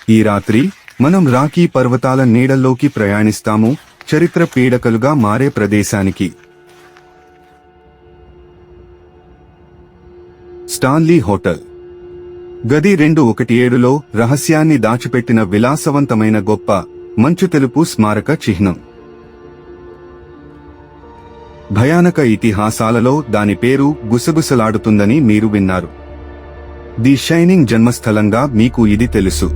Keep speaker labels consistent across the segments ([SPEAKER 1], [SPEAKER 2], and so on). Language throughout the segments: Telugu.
[SPEAKER 1] ఈ రాత్రి మనం రాకీ పర్వతాల నీడల్లోకి ప్రయాణిస్తాము, చరిత్ర పీడకలుగా మారే ప్రదేశానికి. స్టాన్లీ హోటల్ గది 217లో రహస్యాన్ని దాచిపెట్టిన విలాసవంతమైన గొప్ప మంచు తెలుపు స్మారక చిహ్నం. భయానక ఇతిహాసాలలో దాని పేరు గుసగుసలాడుతుందని మీరు విన్నారు. ది షైనింగ్ జన్మస్థలంగా మీకు ఇది తెలుసు.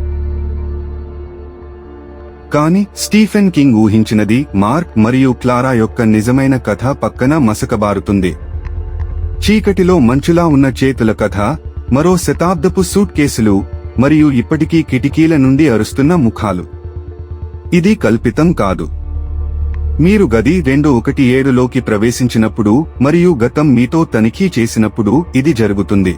[SPEAKER 1] కానీ స్టీఫెన్ కింగ్ ఊహించినది మార్క్ మరియు క్లారా యొక్క నిజమైన కథ పక్కన మసకబారుతుంది. చీకటిలో మంచులా ఉన్న చేతుల కథ, మరో శతాబ్దపు సూట్ కేసులు, మరియు ఇప్పటికీ కిటికీల నుండి అరుస్తున్న ముఖాలు. ఇది కల్పితం కాదు. మీరు గది 217లోకి ప్రవేశించినప్పుడు మరియు గతం మీతో తనిఖీ చేసినప్పుడు ఇది జరుగుతుంది.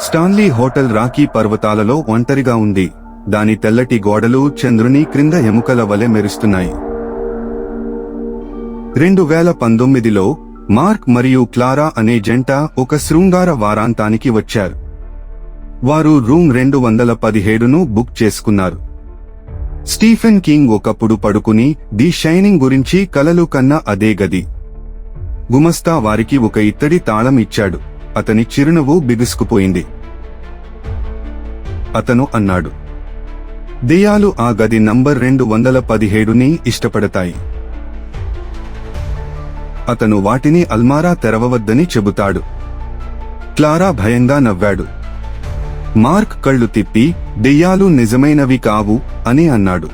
[SPEAKER 1] స్టాన్లీ హోటల్ రాకీ పర్వతాలలో ఒంటరిగా ఉంది. దాని తెల్లటి గోడలు చంద్రుని క్రింద ఎముకల వలె మెరుస్తున్నాయి. 2019లో మార్క్ మరియు క్లారా అనే జంట ఒక శృంగార వారాంతానికి వచ్చారు. వారు రూమ్ 217ను బుక్ చేసుకున్నారు. స్టీఫెన్ కింగ్ ఒకప్పుడు పడుకుని ది షైనింగ్ గురించి కలలు కన్న అదే గది. గుమస్తా వారికి ఒక ఇత్తడి తాళం ఇచ్చాడు. అతని చిరునవ్వు బిగుసుకుపోయింది. అతను అన్నాడు, దెయ్యాలు ఆ గది నంబర్ 217ని ఇష్టపడతాయి. అతను వాటిని అల్మారా తెరవవద్దని చెబుతాడు. క్లారా భయంగా నవ్వాడు. మార్క్ కళ్ళు తిప్పి, దెయ్యాలు నిజమైనవి కావు అని అన్నాడు.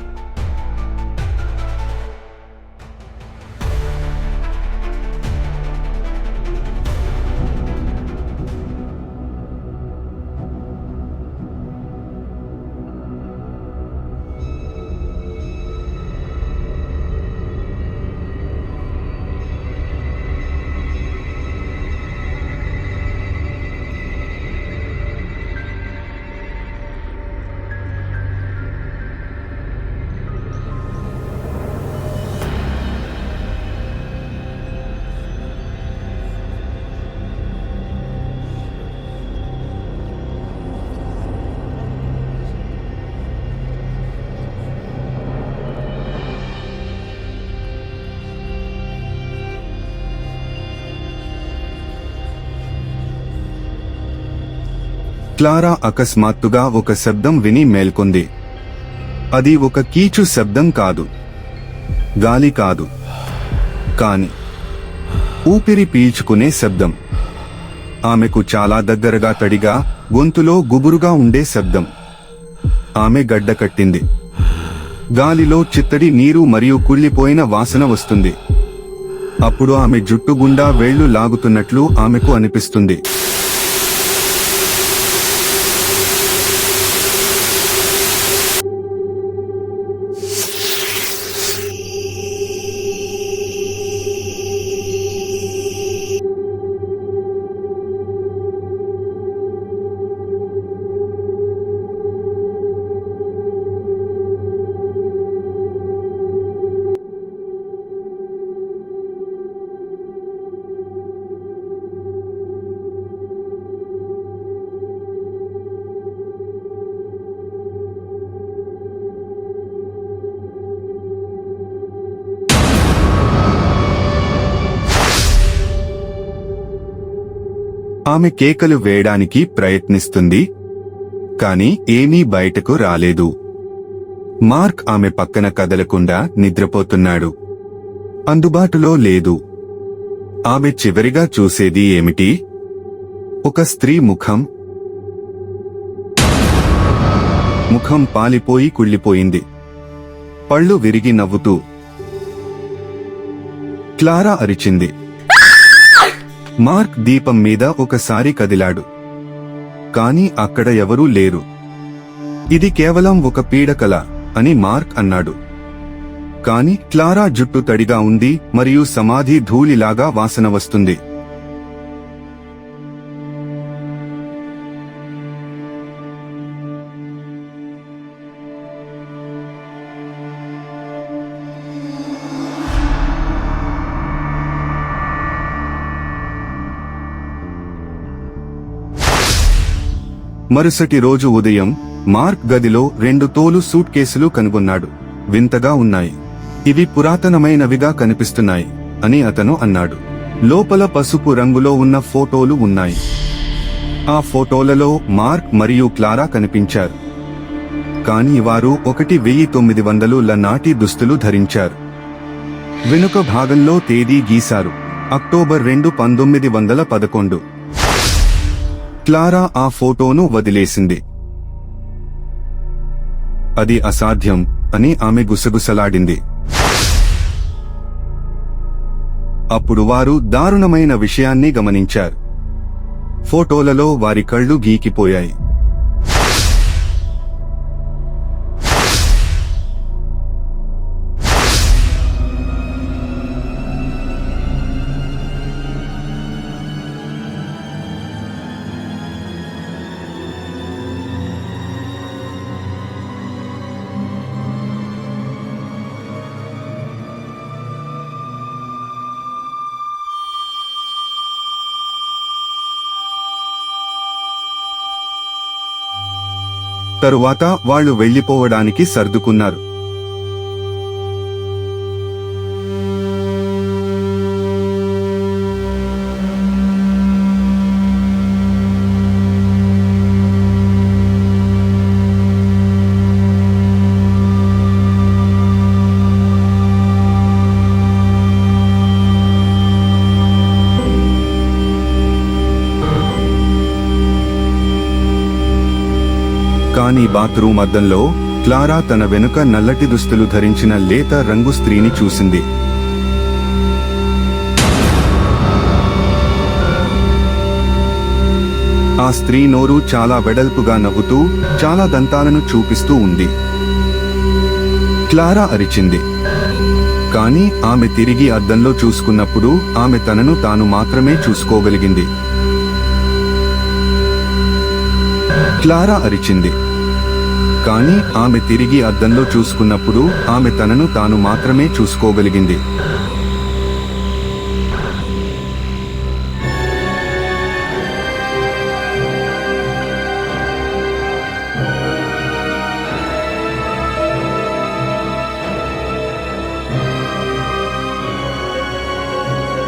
[SPEAKER 1] క్లారా అకస్మాత్తుగా ఒక శబ్దం విని మేల్కొంది. అది ఒక కీచు శబ్దం కాదు, గాలి కాదు, కాని ఊపిరి పీల్చుకునే శబ్దం. ఆమెకు చాలా దగ్గరగా తడిగా, గొంతులో గుబురుగా ఉండే శబ్దం. ఆమె గడ్డకట్టింది. గాలిలో చిత్తడి నీరు మరియు కుళ్ళిపోయిన వాసన వస్తుంది. అప్పుడు ఆమె జుట్టు గుండా వేళ్లు లాగుతున్నట్లు ఆమెకు అనిపిస్తుంది. ఆమె కేకలు వేయడానికి ప్రయత్నిస్తుంది, కాని ఏమీ బయటకు రాలేదు. మార్క్ ఆమె పక్కన కదలకుండా నిద్రపోతున్నాడు. అందుబాటులో లేదు. ఆమె చివరిగా చూసేది ఏమిటి? ఒక స్త్రీ ముఖం. ముఖం పాలిపోయి కుళ్ళిపోయింది. పళ్ళు విరిగి నవ్వుతూ క్లారా అరిచింది. మార్క్ దీపం మీద ఒకసారి కదిలాడు. కాని అక్కడ ఎవరూ లేరు. ఇది కేవలం ఒక పీడకల అని మార్క్ అన్నాడు. కాని క్లారా జుట్టు తడిగా ఉంది మరియు సమాధి ధూళిలాగా వాసన వస్తుంది. మరుసటి రోజు ఉదయం మార్క్ గదిలో 2 తోలు సూట్ కేసులు కనుగొన్నాడు. వింతగా ఉన్నాయి. ఇవి పురాతనమైనవిగా కనిపిస్తున్నాయి అని అతను అన్నాడు. లోపల పసుపు రంగులో ఉన్న ఫోటోలు ఉన్నాయి. ఆ ఫోటోలలో మార్క్ మరియు క్లారా కనిపించారు. కాని వారు 1900ల నాటి దుస్తులు ధరించారు. వెనుక భాగంలో తేదీ గీశారు. అక్టోబర్ 2, 1911. క్లారా ఆ ఫోటోను వదిలేసింది. అది అసాధ్యం అని ఆమె గుసగుసలాడింది. అప్పుడు వారు దారుణమైన విషయాన్ని గమనించారు. ఫోటోలలో వారి కళ్ళు గీకిపోయాయి. తరువాత వాళ్ళు వెళ్లిపోవడానికి సర్దుకున్నారు. కానీ బాత్రూమ్ అద్దంలో క్లారా తన వెనుక నల్లటి దుస్తులు ధరించిన లేత రంగు స్త్రీని చూసింది. ఆ స్త్రీ నోరు చాలా వెడల్పుగా నవ్వుతూ చాలా దంతాలను చూపిస్తూ ఉంది. క్లారా అరిచింది. కాని ఆమె తిరిగి అద్దంలో చూసుకున్నప్పుడు ఆమె తనను తాను మాత్రమే చూసుకోగలిగింది. క్లారా అరిచింది. కాని ఆమె తిరిగి అద్దంలో చూసుకున్నప్పుడు ఆమె తనను తాను మాత్రమే చూసుకోగలిగింది.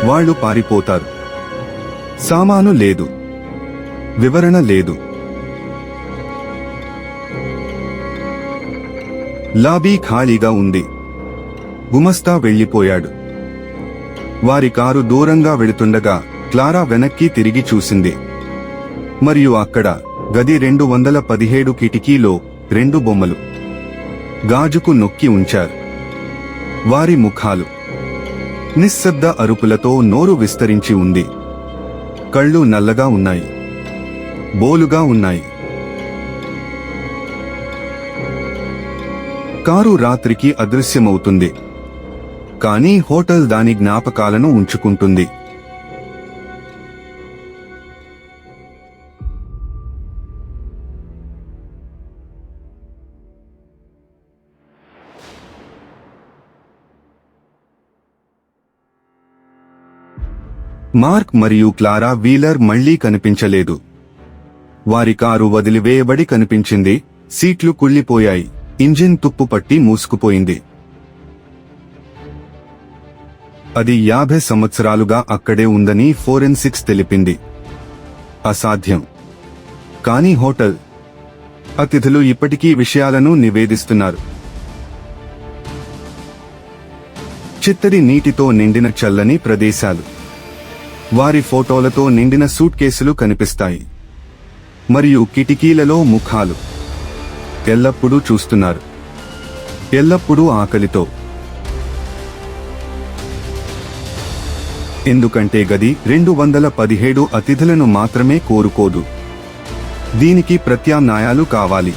[SPEAKER 1] వాళ్ళు పారిపోతారు. సామాను లేదు. వివరణ లేదు. లాబీ ఖాళీగా ఉంది. గుమస్తా వెళ్లిపోయాడు. వారి కారు దూరంగా వెళుతుండగా క్లారా వెనక్కి తిరిగి చూసింది. మరియు అక్కడ గది 217 కిటికీలో 2 బొమ్మలు గాజుకు నొక్కి ఉంచారు. వారి ముఖాలు నిశ్శబ్ద అరుపులతో నోరు విస్తరించి ఉంది. కళ్ళు నల్లగా ఉన్నాయి. బోలుగా ఉన్నాయి. కారు రాత్రికి అదృశ్యమవుతుంది. కానీ హోటల్ దాని జ్ఞాపకాలను ఉంచుకుంటుంది. మార్క్ మరియు క్లారా వీలర్ మళ్లీ కనిపించలేదు. వారి కారు వదిలివేయబడి కనిపించింది. సీట్లు కుళ్లిపోయాయి. ఇంజిన్ తుప్పుపట్టి మూసుకుపోయింది. అది 50 సంవత్సరాలుగా అక్కడే ఉందని ఫోరెన్సిక్స్ తెలిపింది. అసాధ్యం. కానీ హోటల్ అతిథులు ఇప్పటికీ విషయాలను నివేదిస్తున్నారు. చిత్తడి నీటితో నిండిన చల్లని ప్రదేశాలు. వారి ఫోటోలతో నిండిన సూట్ కేసులు కనిపిస్తాయి. మరియు కిటికీలలో ముఖాలు. ఎల్లప్పుడూ చూస్తున్నారు. ఎల్లప్పుడూ ఆకలితో. ఎందుకంటే గది 217 అతిథులను మాత్రమే కోరుకోదు. దీనికి ప్రత్యామ్నాయాలు కావాలి.